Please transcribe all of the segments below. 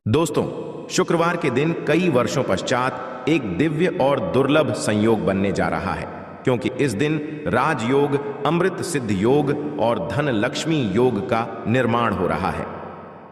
दोस्तों, शुक्रवार के दिन कई वर्षों पश्चात एक दिव्य और दुर्लभ संयोग बनने जा रहा है, क्योंकि इस दिन राजयोग, अमृत सिद्ध योग और धन लक्ष्मी योग का निर्माण हो रहा है।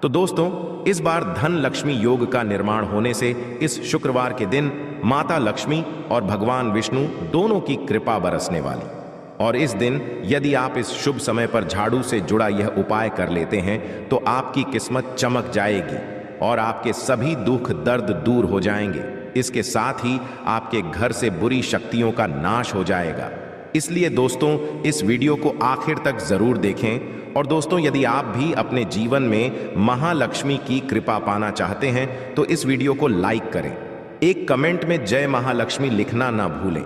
तो दोस्तों, इस बार धन लक्ष्मी योग का निर्माण होने से इस शुक्रवार के दिन माता लक्ष्मी और भगवान विष्णु दोनों की कृपा बरसने वाली। और इस दिन यदि आप इस शुभ समय पर झाड़ू से जुड़ा यह उपाय कर लेते हैं तो आपकी किस्मत चमक जाएगी और आपके सभी दुख दर्द दूर हो जाएंगे। इसके साथ ही आपके घर से बुरी शक्तियों का नाश हो जाएगा। इसलिए दोस्तों, इस वीडियो को आखिर तक जरूर देखें। और दोस्तों, यदि आप भी अपने जीवन में महालक्ष्मी की कृपा पाना चाहते हैं तो इस वीडियो को लाइक करें। एक कमेंट में जय महालक्ष्मी लिखना ना भूलें।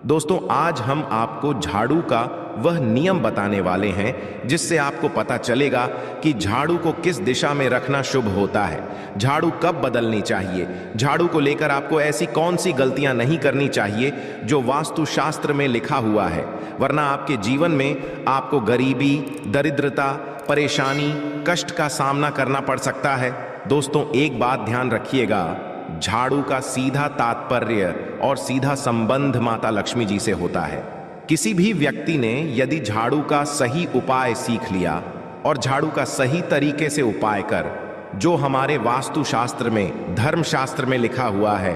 दोस्तों, आज हम आपको झाड़ू का वह नियम बताने वाले हैं जिससे आपको पता चलेगा कि झाड़ू को किस दिशा में रखना शुभ होता है, झाड़ू कब बदलनी चाहिए, झाड़ू को लेकर आपको ऐसी कौन सी गलतियां नहीं करनी चाहिए जो वास्तुशास्त्र में लिखा हुआ है, वरना आपके जीवन में आपको गरीबी, दरिद्रता, परेशानी, कष्ट का सामना करना पड़ सकता है। दोस्तों, एक बात ध्यान रखिएगा, झाड़ू का सीधा तात्पर्य और सीधा संबंध माता लक्ष्मी जी से होता है। किसी भी व्यक्ति ने यदि झाड़ू का सही उपाय सीख लिया और झाड़ू का सही तरीके से उपाय कर जो हमारे वास्तुशास्त्र में, धर्मशास्त्र में लिखा हुआ है,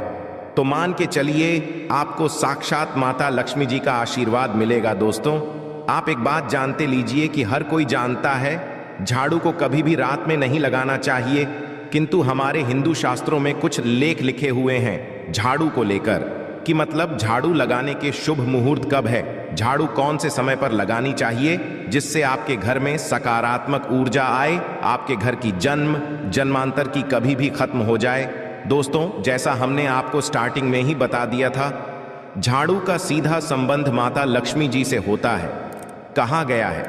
तो मान के चलिए आपको साक्षात माता लक्ष्मी जी का आशीर्वाद मिलेगा। दोस्तों, आप एक बात जानते लीजिए कि हर कोई जानता है झाड़ू को कभी भी रात में नहीं लगाना चाहिए, किंतु हमारे हिंदू शास्त्रों में कुछ लेख लिखे हुए हैं झाड़ू को लेकर कि मतलब झाड़ू लगाने के शुभ मुहूर्त कब है, झाड़ू कौन से समय पर लगानी चाहिए जिससे आपके घर में सकारात्मक ऊर्जा आए, आपके घर की जन्मांतर की कभी भी खत्म हो जाए। दोस्तों, जैसा हमने आपको स्टार्टिंग में ही बता दिया था, झाड़ू का सीधा संबंध माता लक्ष्मी जी से होता है। कहा गया है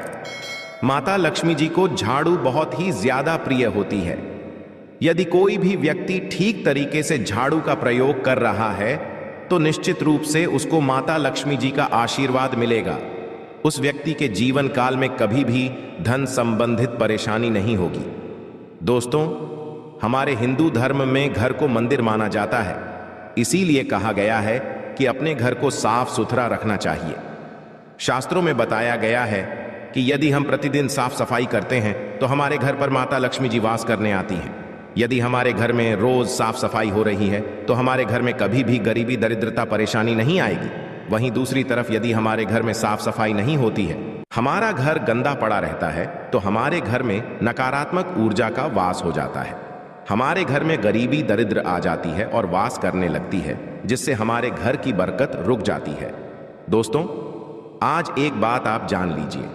माता लक्ष्मी जी को झाड़ू बहुत ही ज्यादा प्रिय होती है। यदि कोई भी व्यक्ति ठीक तरीके से झाड़ू का प्रयोग कर रहा है तो निश्चित रूप से उसको माता लक्ष्मी जी का आशीर्वाद मिलेगा। उस व्यक्ति के जीवन काल में कभी भी धन संबंधित परेशानी नहीं होगी। दोस्तों, हमारे हिंदू धर्म में घर को मंदिर माना जाता है, इसीलिए कहा गया है कि अपने घर को साफ सुथरा रखना चाहिए। शास्त्रों में बताया गया है कि यदि हम प्रतिदिन साफ सफाई करते हैं तो हमारे घर पर माता लक्ष्मी जी वास करने आती हैं। यदि हमारे घर में रोज साफ सफाई हो रही है तो हमारे घर में कभी भी गरीबी, दरिद्रता, परेशानी नहीं आएगी। वहीं दूसरी तरफ यदि हमारे घर में साफ सफाई नहीं होती है, हमारा घर गंदा पड़ा रहता है, तो हमारे घर में नकारात्मक ऊर्जा का वास हो जाता है। हमारे घर में गरीबी, दरिद्र आ जाती है और वास करने लगती है, जिससे हमारे घर की बरकत रुक जाती है। दोस्तों, आज एक बात आप जान लीजिए,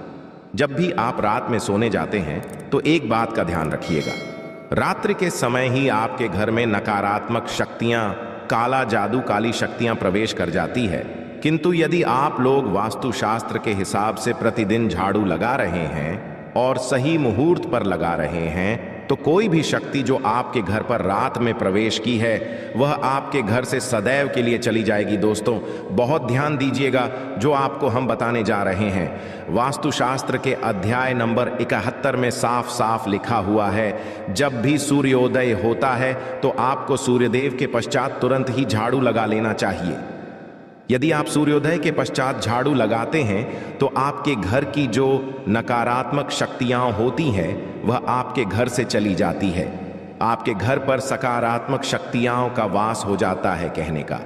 जब भी आप रात में सोने जाते हैं तो एक बात का ध्यान रखिएगा, रात्रि के समय ही आपके घर में नकारात्मक शक्तियां, काला जादू, काली शक्तियां प्रवेश कर जाती है। किंतु यदि आप लोग वास्तुशास्त्र के हिसाब से प्रतिदिन झाड़ू लगा रहे हैं और सही मुहूर्त पर लगा रहे हैं तो कोई भी शक्ति जो आपके घर पर रात में प्रवेश की है वह आपके घर से सदैव के लिए चली जाएगी। दोस्तों, बहुत ध्यान दीजिएगा जो आपको हम बताने जा रहे हैं। वास्तुशास्त्र के अध्याय नंबर 71 में साफ साफ लिखा हुआ है, जब भी सूर्योदय होता है तो आपको सूर्यदेव के पश्चात तुरंत ही झाड़ू लगा लेना चाहिए। यदि आप सूर्योदय के पश्चात झाड़ू लगाते हैं तो आपके घर की जो नकारात्मक शक्तियां होती हैं वह आपके घर से चली जाती है, आपके घर पर सकारात्मक शक्तियों का वास हो जाता है। कहने का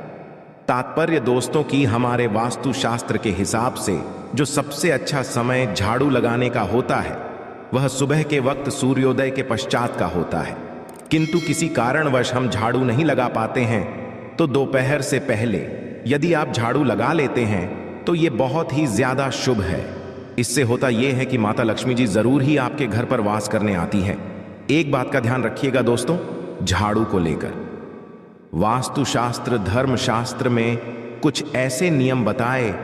तात्पर्य दोस्तों कि हमारे वास्तुशास्त्र के हिसाब से जो सबसे अच्छा समय झाड़ू लगाने का होता है वह सुबह के वक्त सूर्योदय के पश्चात का होता है। किंतु किसी कारणवश हम झाड़ू नहीं लगा पाते हैं तो दोपहर से पहले यदि आप झाड़ू लगा लेते हैं तो ये बहुत ही ज्यादा शुभ है। इससे होता यह है कि माता लक्ष्मी जी जरूर ही आपके घर पर वास करने आती हैं। एक बात का ध्यान रखिएगा दोस्तों, झाड़ू को लेकर वास्तुशास्त्र, धर्मशास्त्र में कुछ ऐसे नियम बताए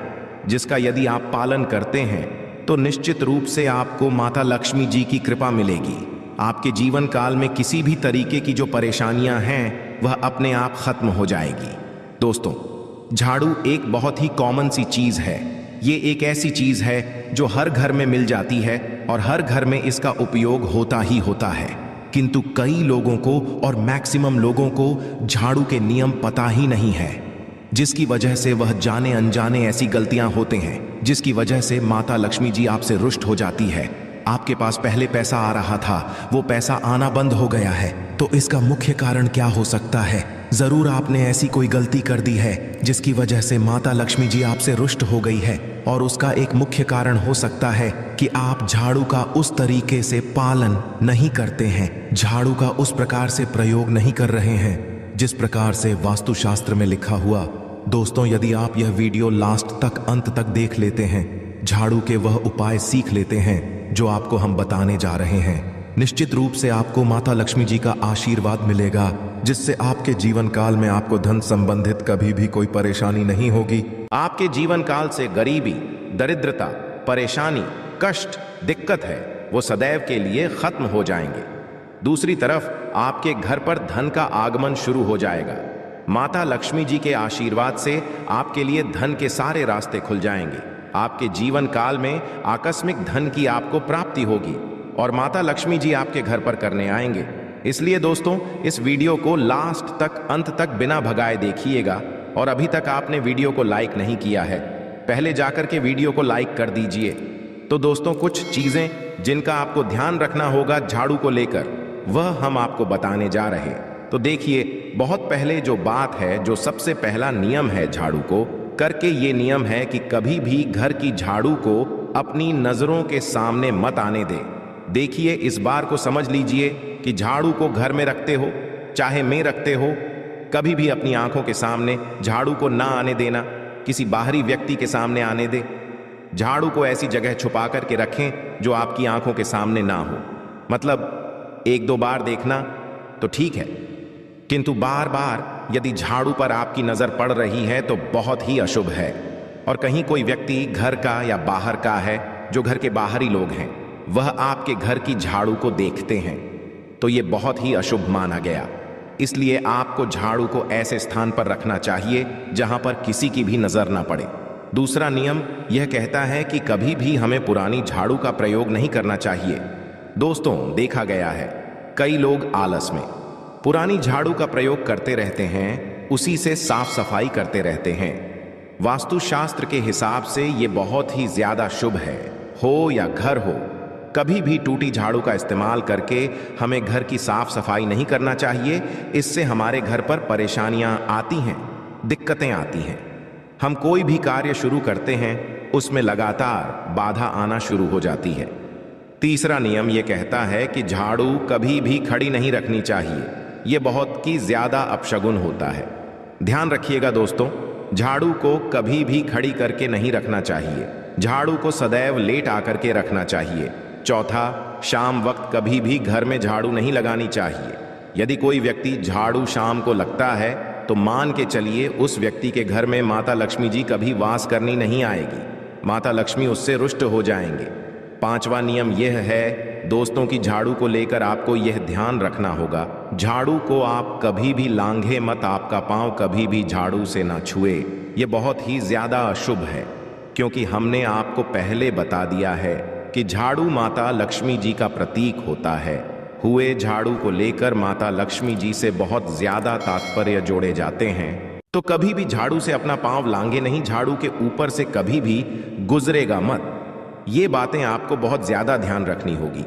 जिसका यदि आप पालन करते हैं तो निश्चित रूप से आपको माता लक्ष्मी जी की कृपा मिलेगी। आपके जीवन काल में किसी भी तरीके की जो परेशानियां हैं वह अपने आप खत्म हो जाएगी। दोस्तों, झाड़ू एक बहुत ही कॉमन सी चीज है। ये एक ऐसी चीज है जो हर घर में मिल जाती है और हर घर में इसका उपयोग होता ही होता है। किंतु कई लोगों को और मैक्सिमम लोगों को झाड़ू के नियम पता ही नहीं है, जिसकी वजह से वह जाने अनजाने ऐसी गलतियां होते हैं जिसकी वजह से माता लक्ष्मी जी आपसे रुष्ट हो जाती है। आपके पास पहले पैसा आ रहा था, वो पैसा आना बंद हो गया है। तो इसका मुख्य कारण क्या हो सकता है? जरूर आपने ऐसी कोई गलती कर दी है जिसकी वजह से माता लक्ष्मी जी आपसे रुष्ट हो गई है। और उसका एक मुख्य कारण हो सकता है कि आप झाड़ू का उस तरीके से पालन नहीं करते हैं, झाड़ू का उस प्रकार से प्रयोग नहीं कर रहे हैं जिस प्रकार से वास्तुशास्त्र में लिखा हुआ। दोस्तों, यदि आप यह वीडियो लास्ट तक अंत तक देख लेते हैं, झाड़ू के वह उपाय सीख लेते हैं जो आपको हम बताने जा रहे हैं, निश्चित रूप से आपको माता लक्ष्मी जी का आशीर्वाद मिलेगा, जिससे आपके जीवन काल में आपको धन संबंधित कभी भी कोई परेशानी नहीं होगी। आपके जीवन काल से गरीबी, दरिद्रता, परेशानी, कष्ट, दिक्कत है, वो सदैव के लिए खत्म हो जाएंगे। दूसरी तरफ आपके घर पर धन का आगमन शुरू हो जाएगा। माता लक्ष्मी जी के आशीर्वाद से आपके लिए धन के सारे रास्ते खुल जाएंगे। आपके जीवन काल में आकस्मिक धन की आपको प्राप्ति होगी और माता लक्ष्मी जी आपके घर पर करने आएंगे। इसलिए दोस्तों, इस वीडियो को लास्ट तक अंत तक बिना भगाए देखिएगा। और अभी तक आपने वीडियो को लाइक नहीं किया है, पहले जाकर के वीडियो को लाइक कर दीजिए। तो दोस्तों, कुछ चीजें जिनका आपको ध्यान रखना होगा झाड़ू को लेकर, वह हम आपको बताने जा रहे हैं। तो देखिए, बहुत पहले जो बात है, जो सबसे पहला नियम है झाड़ू को करके, ये नियम है कि कभी भी घर की झाड़ू को अपनी नजरों के सामने मत आने दे। देखिए, इस बार को समझ लीजिए कि झाड़ू को घर में रखते हो चाहे में रखते हो, कभी भी अपनी आंखों के सामने झाड़ू को ना आने देना, किसी बाहरी व्यक्ति के सामने आने दे। झाड़ू को ऐसी जगह छुपा करके रखें जो आपकी आंखों के सामने ना हो। मतलब एक दो बार देखना तो ठीक है, किंतु बार बार यदि झाड़ू पर आपकी नजर पड़ रही है तो बहुत ही अशुभ है। और कहीं कोई व्यक्ति घर का या बाहर का है, जो घर के बाहरी लोग हैं, वह आपके घर की झाड़ू को देखते हैं, तो ये बहुत ही अशुभ माना गया। इसलिए आपको झाड़ू को ऐसे स्थान पर रखना चाहिए जहां पर किसी की भी नजर ना पड़े। दूसरा नियम यह कहता है कि कभी भी हमें पुरानी झाड़ू का प्रयोग नहीं करना चाहिए। दोस्तों, देखा गया है कई लोग आलस में पुरानी झाड़ू का प्रयोग करते रहते हैं, उसी से साफ सफाई करते रहते हैं। वास्तुशास्त्र के हिसाब से ये बहुत ही ज्यादा शुभ है। हो या घर हो, कभी भी टूटी झाड़ू का इस्तेमाल करके हमें घर की साफ सफाई नहीं करना चाहिए। इससे हमारे घर पर परेशानियां आती हैं, दिक्कतें आती हैं। हम कोई भी कार्य शुरू करते हैं, उसमें लगातार बाधा आना शुरू हो जाती है। तीसरा नियम यह कहता है कि झाड़ू कभी भी खड़ी नहीं रखनी चाहिए। यह बहुत ही ज्यादा अपशगुन होता है। ध्यान रखिएगा दोस्तों, झाड़ू को कभी भी खड़ी करके नहीं रखना चाहिए। झाड़ू को सदैव लेट आकर के रखना चाहिए। चौथा, शाम वक्त कभी भी घर में झाड़ू नहीं लगानी चाहिए। यदि कोई व्यक्ति झाड़ू शाम को लगता है तो मान के चलिए उस व्यक्ति के घर में माता लक्ष्मी जी कभी वास करनी नहीं आएगी। माता लक्ष्मी उससे रुष्ट हो जाएंगे। पांचवा नियम यह है दोस्तों कि झाड़ू को लेकर आपको यह ध्यान रखना होगा, झाड़ू को आप कभी भी लांघे मत। आपका पांव कभी भी झाड़ू से ना छुए। यह बहुत ही ज्यादा अशुभ है, क्योंकि हमने आपको पहले बता दिया है कि झाड़ू माता लक्ष्मी जी का प्रतीक होता है। हुए झाड़ू को लेकर माता लक्ष्मी जी से बहुत ज्यादा तात्पर्य जोड़े जाते हैं। तो कभी भी झाड़ू से अपना पांव लांघे नहीं, झाड़ू के ऊपर से कभी भी गुजरेगा मत। ये बातें आपको बहुत ज्यादा ध्यान रखनी होगी।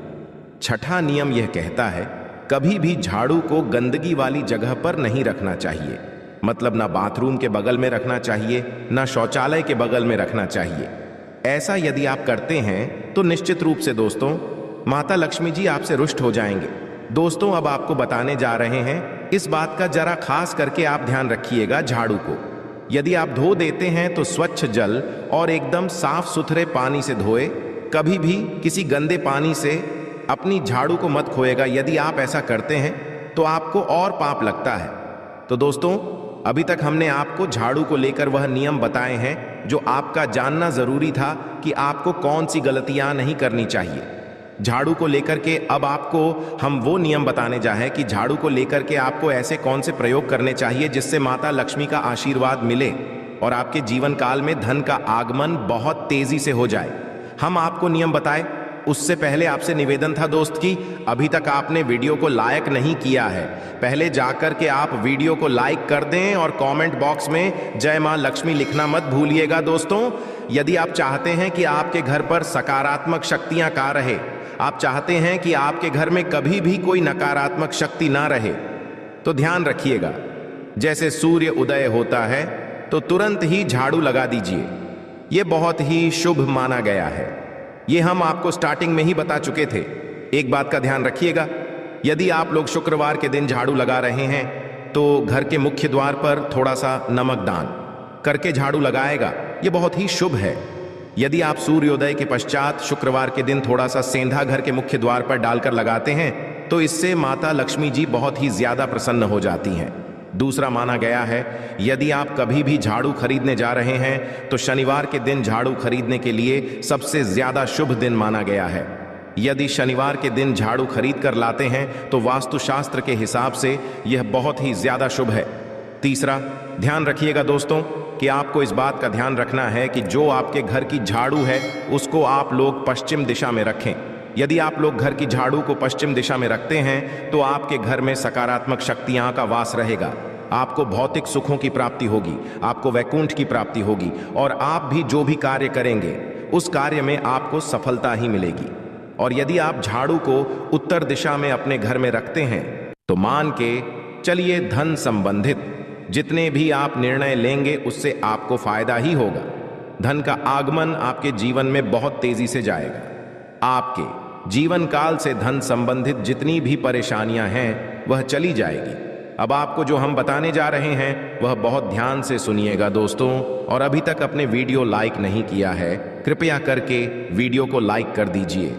छठा नियम यह कहता है कभी भी झाड़ू को गंदगी वाली जगह पर नहीं रखना चाहिए। मतलब ना बाथरूम के बगल में रखना चाहिए, ना शौचालय के बगल में रखना चाहिए। ऐसा यदि आप करते हैं तो निश्चित रूप से दोस्तों माता लक्ष्मी जी आपसे रुष्ट हो जाएंगे। दोस्तों, अब आपको बताने जा रहे हैं, इस बात का जरा खास करके आप ध्यान रखिएगा। झाड़ू को यदि आप धो देते हैं तो स्वच्छ जल और एकदम साफ सुथरे पानी से धोए। कभी भी किसी गंदे पानी से अपनी झाड़ू को मत खोएगा। यदि आप ऐसा करते हैं तो आपको और पाप लगता है। तो दोस्तों, अभी तक हमने आपको झाड़ू को लेकर वह नियम बताए हैं जो आपका जानना जरूरी था कि आपको कौन सी गलतियां नहीं करनी चाहिए। झाड़ू को लेकर के अब आपको हम वो नियम बताने जा रहे हैं कि झाड़ू को लेकर के आपको ऐसे कौन से प्रयोग करने चाहिए जिससे माता लक्ष्मी का आशीर्वाद मिले और आपके जीवन काल में धन का आगमन बहुत तेजी से हो जाए। हम आपको नियम बताए उससे पहले आपसे निवेदन था दोस्त कि अभी तक आपने वीडियो को लाइक नहीं किया है, पहले जाकर के आप वीडियो को लाइक कर दें और कमेंट बॉक्स में जय मां लक्ष्मी लिखना मत भूलिएगा दोस्तों। यदि आप चाहते हैं कि आपके घर पर सकारात्मक शक्तियां का रहे, आप चाहते हैं कि आपके घर में कभी भी कोई नकारात्मक शक्ति ना रहे, तो ध्यान रखिएगा, जैसे सूर्य उदय होता है तो तुरंत ही झाड़ू लगा दीजिए। यह बहुत ही शुभ माना गया है। ये हम आपको स्टार्टिंग में ही बता चुके थे। एक बात का ध्यान रखिएगा, यदि आप लोग शुक्रवार के दिन झाड़ू लगा रहे हैं तो घर के मुख्य द्वार पर थोड़ा सा नमक दान करके झाड़ू लगाएगा, ये बहुत ही शुभ है। यदि आप सूर्योदय के पश्चात शुक्रवार के दिन थोड़ा सा सेंधा घर के मुख्य द्वार पर डालकर लगाते हैं तो इससे माता लक्ष्मी जी बहुत ही ज्यादा प्रसन्न हो जाती हैं। दूसरा माना गया है, यदि आप कभी भी झाड़ू खरीदने जा रहे हैं तो शनिवार के दिन झाड़ू खरीदने के लिए सबसे ज्यादा शुभ दिन माना गया है। यदि शनिवार के दिन झाड़ू खरीद कर लाते हैं तो वास्तुशास्त्र के हिसाब से यह बहुत ही ज्यादा शुभ है। तीसरा, ध्यान रखिएगा दोस्तों कि आपको इस बात का ध्यान रखना है कि जो आपके घर की झाड़ू है उसको आप लोग पश्चिम दिशा में रखें। यदि आप लोग घर की झाड़ू को पश्चिम दिशा में रखते हैं तो आपके घर में सकारात्मक शक्तियां का वास रहेगा, आपको भौतिक सुखों की प्राप्ति होगी, आपको वैकुंठ की प्राप्ति होगी और आप भी जो भी कार्य करेंगे उस कार्य में आपको सफलता ही मिलेगी। और यदि आप झाड़ू को उत्तर दिशा में अपने घर में रखते हैं तो मान के चलिए धन संबंधित जितने भी आप निर्णय लेंगे उससे आपको फायदा ही होगा। धन का आगमन आपके जीवन में बहुत तेजी से जाएगा। आपके जीवन काल से धन संबंधित जितनी भी परेशानियां हैं वह चली जाएगी। अब आपको जो हम बताने जा रहे हैं वह बहुत ध्यान से सुनिएगा दोस्तों, और अभी तक अपने वीडियो लाइक नहीं किया है कृपया करके वीडियो को लाइक कर दीजिए।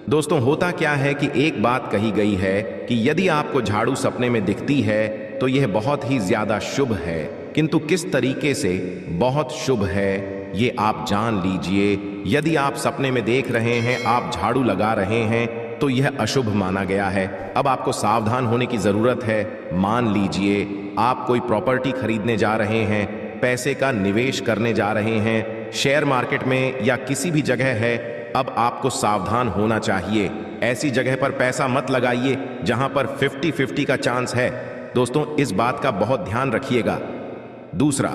दोस्तों, होता क्या है कि एक बात कही गई है कि यदि आपको झाड़ू सपने में दिखती है तो यह बहुत ही ज्यादा शुभ है, किंतु किस तरीके से बहुत शुभ है ये आप जान लीजिए। यदि आप सपने में देख रहे हैं आप झाड़ू लगा रहे हैं तो यह अशुभ माना गया है। अब आपको सावधान होने की जरूरत है। मान लीजिए आप कोई प्रॉपर्टी खरीदने जा रहे हैं, पैसे का निवेश करने जा रहे हैं, शेयर मार्केट में या किसी भी जगह है, अब आपको सावधान होना चाहिए। ऐसी जगह पर पैसा मत लगाइए जहां पर 50-50 का चांस है। दोस्तों, इस बात का बहुत ध्यान रखिएगा। दूसरा,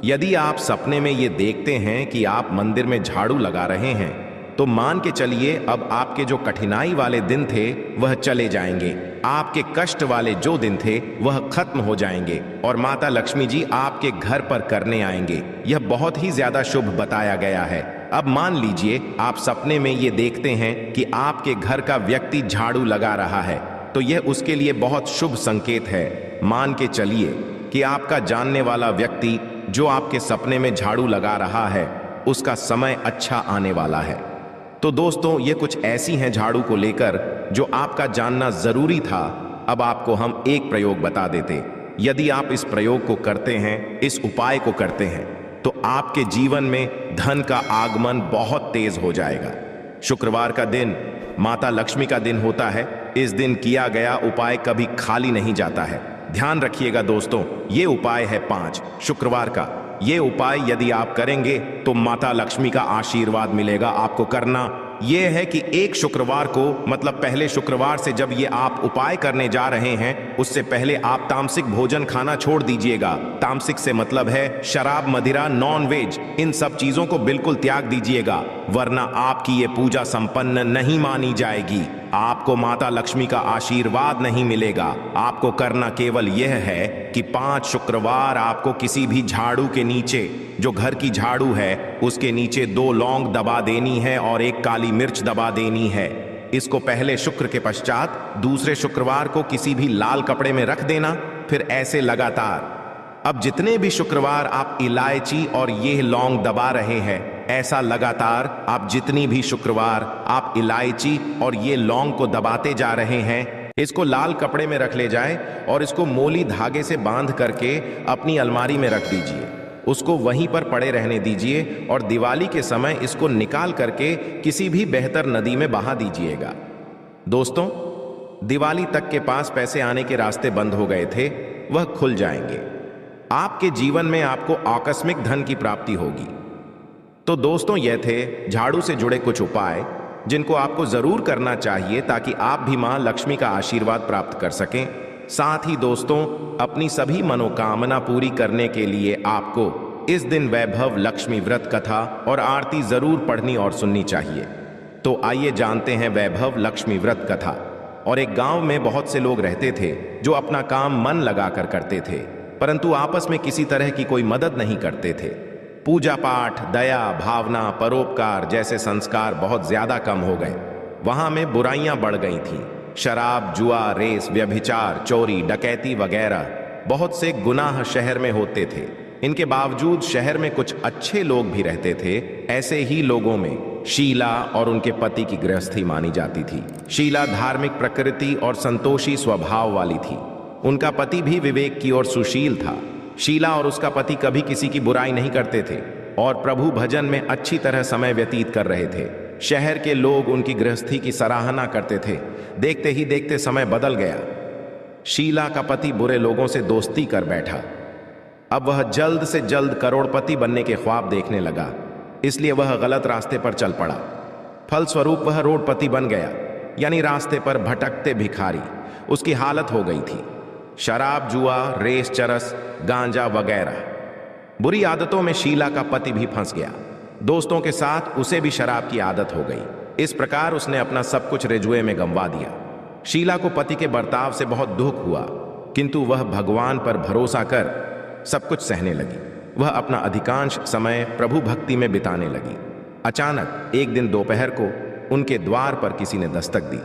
यदि आप सपने में ये देखते हैं कि आप मंदिर में झाड़ू लगा रहे हैं तो मान के चलिए अब आपके जो कठिनाई वाले दिन थे वह चले जाएंगे, आपके कष्ट वाले जो दिन थे वह खत्म हो जाएंगे और माता लक्ष्मी जी आपके घर पर करने आएंगे। यह बहुत ही ज्यादा शुभ बताया गया है। अब मान लीजिए आप सपने में ये देखते हैं कि आपके घर का व्यक्ति झाड़ू लगा रहा है तो यह उसके लिए बहुत शुभ संकेत है। मान के चलिए कि आपका जानने वाला व्यक्ति जो आपके सपने में झाड़ू लगा रहा है उसका समय अच्छा आने वाला है। तो दोस्तों, ये कुछ ऐसी हैं झाड़ू को लेकर जो आपका जानना जरूरी था। अब आपको हम एक प्रयोग बता देते। यदि आप इस प्रयोग को करते हैं, इस उपाय को करते हैं, तो आपके जीवन में धन का आगमन बहुत तेज हो जाएगा। शुक्रवार का दिन माता लक्ष्मी का दिन होता है। इस दिन किया गया उपाय कभी खाली नहीं जाता है। ध्यान रखिएगा दोस्तों, ये उपाय है 5 शुक्रवार का। ये उपाय यदि आप करेंगे तो माता लक्ष्मी का आशीर्वाद मिलेगा। आपको करना यह है कि एक शुक्रवार को, मतलब पहले शुक्रवार से जब ये आप उपाय करने जा रहे हैं उससे पहले आप तामसिक भोजन खाना छोड़ दीजिएगा। तामसिक से मतलब है शराब, मदिरा, नॉन वेज, इन सब चीजों को बिल्कुल त्याग दीजिएगा, वरना आपकी ये पूजा संपन्न नहीं मानी जाएगी। आपको माता लक्ष्मी का आशीर्वाद नहीं मिलेगा। आपको करना केवल यह है कि 5 शुक्रवार आपको किसी भी झाड़ू के नीचे, जो घर की झाड़ू है उसके नीचे 2 लौंग दबा देनी है और 1 काली मिर्च दबा देनी है। इसको पहले शुक्र के पश्चात दूसरे शुक्रवार को किसी भी लाल कपड़े में रख देना, फिर ऐसे लगातार। अब जितने भी शुक्रवार आप इलायची और ये लौंग दबा रहे हैं, ऐसा लगातार आप जितनी भी शुक्रवार आप इलायची और ये लौंग को दबाते जा रहे हैं, इसको लाल कपड़े में रख ले जाएं और इसको मोली धागे से बांध करके अपनी अलमारी में रख दीजिए। उसको वहीं पर पड़े रहने दीजिए और दिवाली के समय इसको निकाल करके किसी भी बेहतर नदी में बहा दीजिएगा। दोस्तों, दिवाली तक के पास पैसे आने के रास्ते बंद हो गए थे, वह खुल जाएंगे। आपके जीवन में आपको आकस्मिक धन की प्राप्ति होगी। तो दोस्तों, यह थे झाड़ू से जुड़े कुछ उपाय जिनको आपको जरूर करना चाहिए ताकि आप भी मां लक्ष्मी का आशीर्वाद प्राप्त कर सकें। साथ ही दोस्तों, अपनी सभी मनोकामना पूरी करने के लिए आपको इस दिन वैभव लक्ष्मी व्रत कथा और आरती जरूर पढ़नी और सुननी चाहिए। तो आइए जानते हैं वैभव लक्ष्मी व्रत कथा। और एक गांव में बहुत से लोग रहते थे जो अपना काम मन लगाकर करते थे, परंतु आपस में किसी तरह की कोई मदद नहीं करते थे। पूजा पाठ, दया भावना, परोपकार जैसे संस्कार बहुत ज्यादा कम हो गए। वहां में बुराइयां बढ़ गई थीं। शराब, जुआ, रेस, व्यभिचार, चोरी, डकैती वगैरह बहुत से गुनाह शहर में होते थे। इनके बावजूद शहर में कुछ अच्छे लोग भी रहते थे। ऐसे ही लोगों में शीला और उनके पति की गृहस्थी मानी जाती थी। शीला धार्मिक प्रकृति और संतोषी स्वभाव वाली थी। उनका पति भी विवेक की ओर सुशील था। शीला और उसका पति कभी किसी की बुराई नहीं करते थे और प्रभु भजन में अच्छी तरह समय व्यतीत कर रहे थे। शहर के लोग उनकी गृहस्थी की सराहना करते थे। देखते ही देखते समय बदल गया। शीला का पति बुरे लोगों से दोस्ती कर बैठा। अब वह जल्द से जल्द करोड़पति बनने के ख्वाब देखने लगा, इसलिए वह गलत रास्ते पर चल पड़ा। फलस्वरूप वह रोडपति बन गया, यानी रास्ते पर भटकते भिखारी। उसकी हालत हो गई थी शराब, जुआ, रेस, चरस, गांजा वगैरह बुरी आदतों में शीला का पति भी फंस गया। दोस्तों के साथ उसे भी शराब की आदत हो गई। इस प्रकार उसने अपना सब कुछ रेजुए में गंवा दिया। शीला को पति के बर्ताव से बहुत दुख हुआ, किंतु वह भगवान पर भरोसा कर सब कुछ सहने लगी। वह अपना अधिकांश समय प्रभु भक्ति में बिताने लगी। अचानक एक दिन दोपहर को उनके द्वार पर किसी ने दस्तक दी।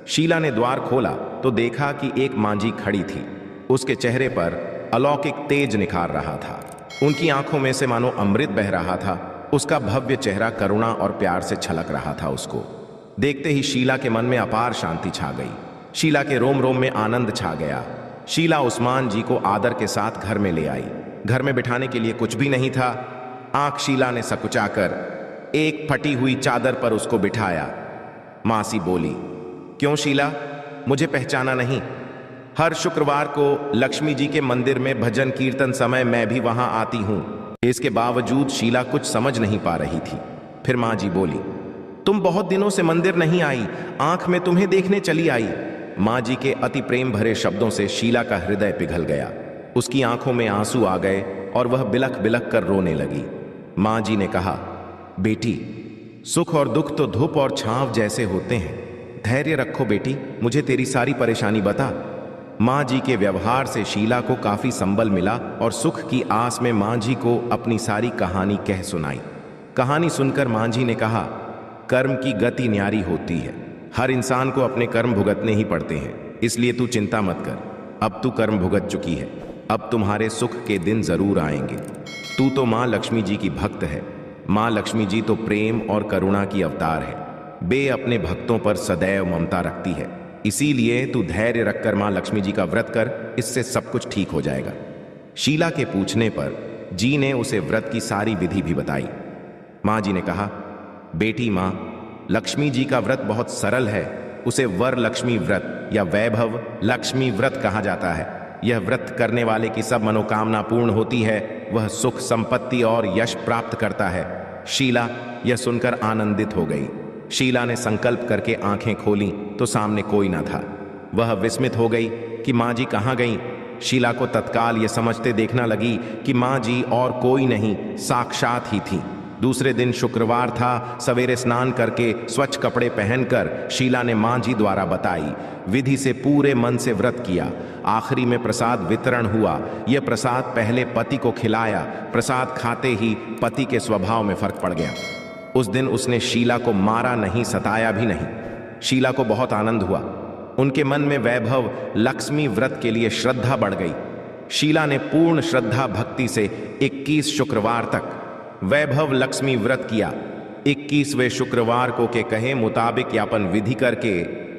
शीला ने द्वार खोला तो देखा कि एक मांझी खड़ी थी। उसके चेहरे पर अलौकिक तेज निखार रहा था। उनकी आंखों में से मानो अमृत बह रहा था। उसका भव्य चेहरा करुणा और प्यार से छलक रहा था। उसको देखते ही शीला के मन में अपार शांति छा गई। शीला के रोम रोम में आनंद छा गया। शीला उस्मान जी को आदर के साथ घर में ले आई। घर में बिठाने के लिए कुछ भी नहीं था। आंख शीला ने सकुचाकर एक फटी हुई चादर पर उसको बिठाया। मासी बोली, क्यों शीला, मुझे पहचाना नहीं? हर शुक्रवार को लक्ष्मी जी के मंदिर में भजन कीर्तन समय मैं भी वहां आती हूं। इसके बावजूद शीला कुछ समझ नहीं पा रही थी। फिर माँ जी बोली, तुम बहुत दिनों से मंदिर नहीं आई, आंख में तुम्हें देखने चली आई। माँ जी के अति प्रेम भरे शब्दों से शीला का हृदय पिघल गया। उसकी आंखों में आंसू आ गए और वह बिलख बिलख कर रोने लगी। माँ जी ने कहा, बेटी, सुख और दुख तो धूप और छांव जैसे होते हैं। धैर्य रखो बेटी, मुझे तेरी सारी परेशानी बता। माँ जी के व्यवहार से शीला को काफी संबल मिला और सुख की आस में माँ जी को अपनी सारी कहानी कह सुनाई। कहानी सुनकर माँ जी ने कहा, कर्म की गति न्यारी होती है। हर इंसान को अपने कर्म भुगतने ही पड़ते हैं, इसलिए तू चिंता मत कर। अब तू कर्म भुगत चुकी है, अब तुम्हारे सुख के दिन जरूर आएंगे। तू तो माँ लक्ष्मी जी की भक्त है। माँ लक्ष्मी जी तो प्रेम और करुणा की अवतार है। वे अपने भक्तों पर सदैव ममता रखती है। इसीलिए तू धैर्य रखकर माँ लक्ष्मी जी का व्रत कर, इससे सब कुछ ठीक हो जाएगा। शीला के पूछने पर जी ने उसे व्रत की सारी विधि भी बताई। माँ जी ने कहा, बेटी माँ, लक्ष्मी जी का व्रत बहुत सरल है। उसे वर लक्ष्मी व्रत या वैभव लक्ष्मी व्रत कहा जाता है। यह व्रत करने वाले की सब मनोकामना पूर्ण होती है। वह सुख, संपत्ति और यश प्राप्त करता है। शीला यह सुनकर आनंदित हो गई। शीला ने संकल्प करके आंखें खोली तो सामने कोई न था। वह विस्मित हो गई कि माँ जी कहाँ गईं। शीला को तत्काल ये समझते देखना लगी कि माँ जी और कोई नहीं, साक्षात ही थी। दूसरे दिन शुक्रवार था। सवेरे स्नान करके स्वच्छ कपड़े पहनकर शीला ने माँ जी द्वारा बताई विधि से पूरे मन से व्रत किया। आखिरी में प्रसाद वितरण हुआ। यह प्रसाद पहले पति को खिलाया। प्रसाद खाते ही पति के स्वभाव में फर्क पड़ गया। उस दिन उसने शीला को मारा नहीं, सताया भी नहीं। शीला को बहुत आनंद हुआ। उनके मन में वैभव लक्ष्मी व्रत के लिए श्रद्धा बढ़ गई। शीला ने पूर्ण श्रद्धा भक्ति से 21 शुक्रवार तक वैभव लक्ष्मी व्रत किया। 21वें शुक्रवार को के कहे मुताबिक यापन विधि करके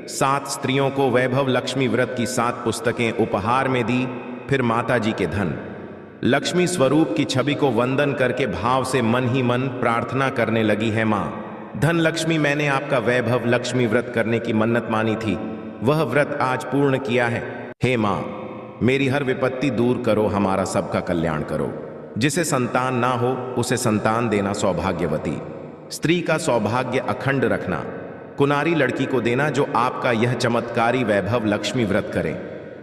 7 स्त्रियों को वैभव लक्ष्मी व्रत की 7 पुस्तकें उपहार में दी। फिर माता जी के धन लक्ष्मी स्वरूप की छवि को वंदन करके भाव से मन ही मन प्रार्थना करने लगी है, माँ धन लक्ष्मी, मैंने आपका वैभव लक्ष्मी व्रत करने की मन्नत मानी थी, वह व्रत आज पूर्ण किया है। हे माँ, मेरी हर विपत्ति दूर करो, हमारा सबका कल्याण करो। जिसे संतान ना हो उसे संतान देना सौभाग्यवती, स्त्री का सौभाग्य अखंड रखना, कुनारी लड़की को देना जो आपका यह चमत्कारी वैभव लक्ष्मी व्रत करे,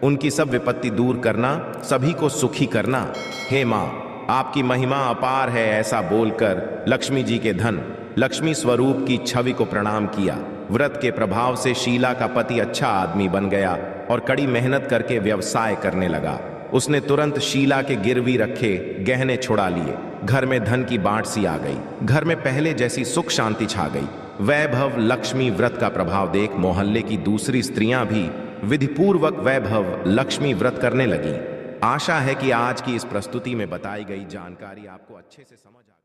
उनकी सब विपत्ति दूर करना, सभी को सुखी करना। हे माँ, आपकी महिमा अपार है। ऐसा बोलकर लक्ष्मी जी के धन लक्ष्मी स्वरूप की छवि को प्रणाम किया। व्रत के प्रभाव से शीला का पति अच्छा आदमी बन गया और कड़ी मेहनत करके व्यवसाय करने लगा। उसने तुरंत शीला के गिरवी रखे गहने छुड़ा लिए। घर में धन की बाढ़ सी आ गई। घर में पहले जैसी सुख शांति छा गई। वैभव लक्ष्मी व्रत का प्रभाव देख मोहल्ले की दूसरी स्त्रियां भी विधिपूर्वक वैभव लक्ष्मी व्रत करने लगी। आशा है कि आज की इस प्रस्तुति में बताई गई जानकारी आपको अच्छे से समझ आ